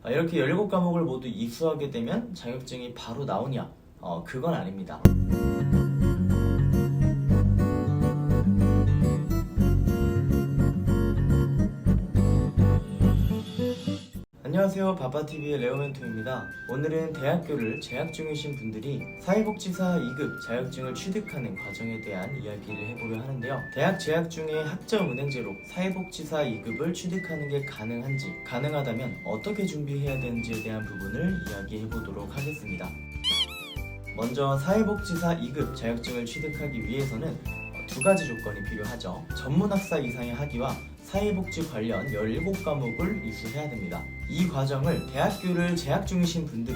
이렇게 17과목을 모두 이수하게 되면 자격증이 바로 나오냐? 그건 아닙니다. 안녕하세요, 바빠TV의 레오멘토입니다. 오늘은 대학교를 재학 중이신 분들이 사회복지사 2급 자격증을 취득하는 과정에 대한 이야기를 해보려 하는데요. 대학 재학 중에 학점은행제로 사회복지사 2급을 취득하는 게 가능한지, 가능하다면 어떻게 준비해야 되는지에 대한 부분을 이야기해보도록 하겠습니다. 먼저 사회복지사 2급 자격증을 취득하기 위해서는 두 가지 조건이 필요하죠. 전문학사 이상의 학위와 사회복지 관련 17과목을 이수해야 됩니다. 이 과정을 대학교를 재학 중이신 분들이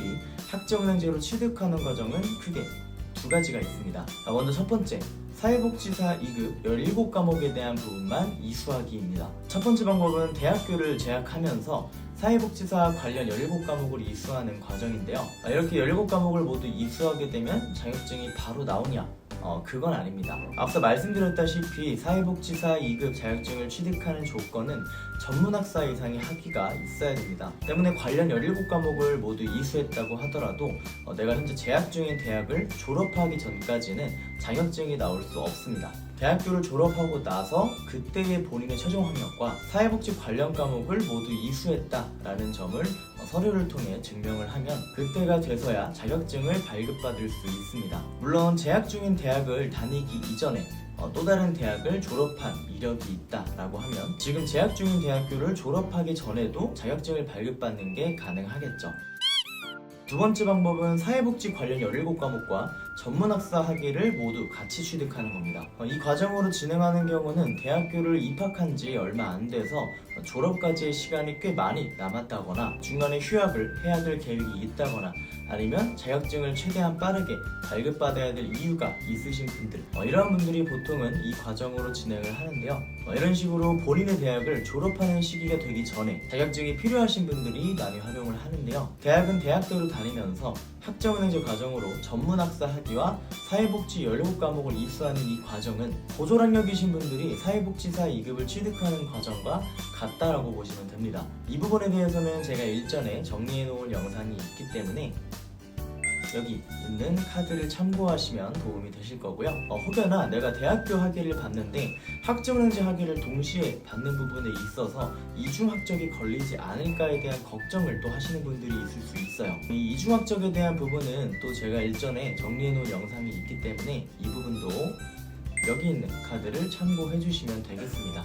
학점은행제로 취득하는 과정은 크게 두 가지가 있습니다. 먼저 첫 번째, 사회복지사 2급 17과목에 대한 부분만 이수하기입니다. 첫 번째 방법은 대학교를 재학하면서 사회복지사 관련 17과목을 이수하는 과정인데요. 이렇게 17과목을 모두 이수하게 되면 자격증이 바로 나오냐? 그건 아닙니다. 앞서 말씀드렸다시피 사회복지사 2급 자격증을 취득하는 조건은 전문학사 이상의 학위가 있어야 됩니다. 때문에 관련 17과목을 모두 이수했다고 하더라도 내가 현재 재학 중인 대학을 졸업하기 전까지는 자격증이 나올 수 없습니다. 대학교를 졸업하고 나서 그때의 본인의 최종 학력과 사회복지 관련 과목을 모두 이수했다라는 점을 서류를 통해 증명을 하면 그때가 돼서야 자격증을 발급받을 수 있습니다. 물론 재학 중인 대학을 다니기 이전에 또 다른 대학을 졸업한 이력이 있다라고 하면 지금 재학 중인 대학교를 졸업하기 전에도 자격증을 발급받는 게 가능하겠죠. 두 번째 방법은 사회복지 관련 17과목과 전문학사 학위를 모두 같이 취득하는 겁니다. 이 과정으로 진행하는 경우는 대학교를 입학한 지 얼마 안 돼서 졸업까지의 시간이 꽤 많이 남았다거나 중간에 휴학을 해야 될 계획이 있다거나 아니면 자격증을 최대한 빠르게 발급받아야 될 이유가 있으신 분들, 이런 분들이 보통은 이 과정으로 진행을 하는데요. 이런 식으로 본인의 대학을 졸업하는 시기가 되기 전에 자격증이 필요하신 분들이 많이 활용을 하는데요. 대학은 대학대로 다니면서 학점은행제 과정으로 전문학사 학위와 사회복지 17과목을 이수하는 이 과정은 고졸학력이신 분들이 사회복지사 2급을 취득하는 과정과 같다라고 보시면 됩니다. 이 부분에 대해서는 제가 일전에 정리해놓은 영상이 있기 때문에 여기 있는 카드를 참고하시면 도움이 되실 거고요. 혹여나 내가 대학교 학위를 받는데 학점은행제 학위를 동시에 받는 부분에 있어서 이중학적이 걸리지 않을까에 대한 걱정을 또 하시는 분들이 있을 수 있어요. 이 이중학적에 대한 부분은 또 제가 일전에 정리해놓은 영상이 있기 때문에 이 부분도 여기 있는 카드를 참고해 주시면 되겠습니다.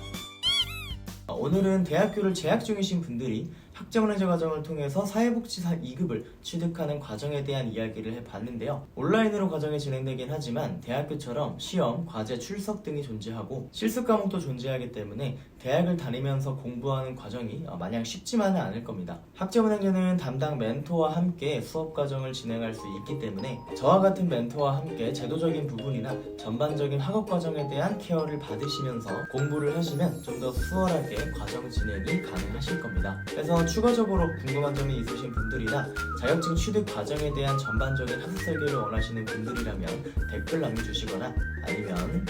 오늘은 대학교를 재학 중이신 분들이 학점은행제 과정을 통해서 사회복지사 2급을 취득하는 과정에 대한 이야기를 해봤는데요. 온라인으로 과정이 진행되긴 하지만 대학교처럼 시험, 과제, 출석 등이 존재하고 실습 과목도 존재하기 때문에 대학을 다니면서 공부하는 과정이 마냥 쉽지만은 않을 겁니다. 학점은행제는 담당 멘토와 함께 수업 과정을 진행할 수 있기 때문에 저와 같은 멘토와 함께 제도적인 부분이나 전반적인 학업 과정에 대한 케어를 받으시면서 공부를 하시면 좀 더 수월하게 과정 진행이 가능하실 겁니다. 그래서 추가적으로 궁금한 점이 있으신 분들이나 자격증 취득 과정에 대한 전반적인 학습 설계를 원하시는 분들이라면 댓글 남겨주시거나 아니면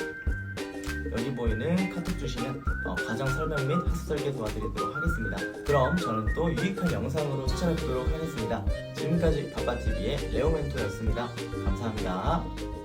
여기 보이는 카톡 주시면 과정 설명 및 학습 설계 도와드리도록 하겠습니다. 그럼 저는 또 유익한 영상으로 찾아뵙도록 하겠습니다. 지금까지 바빠TV의 레오멘토였습니다. 감사합니다.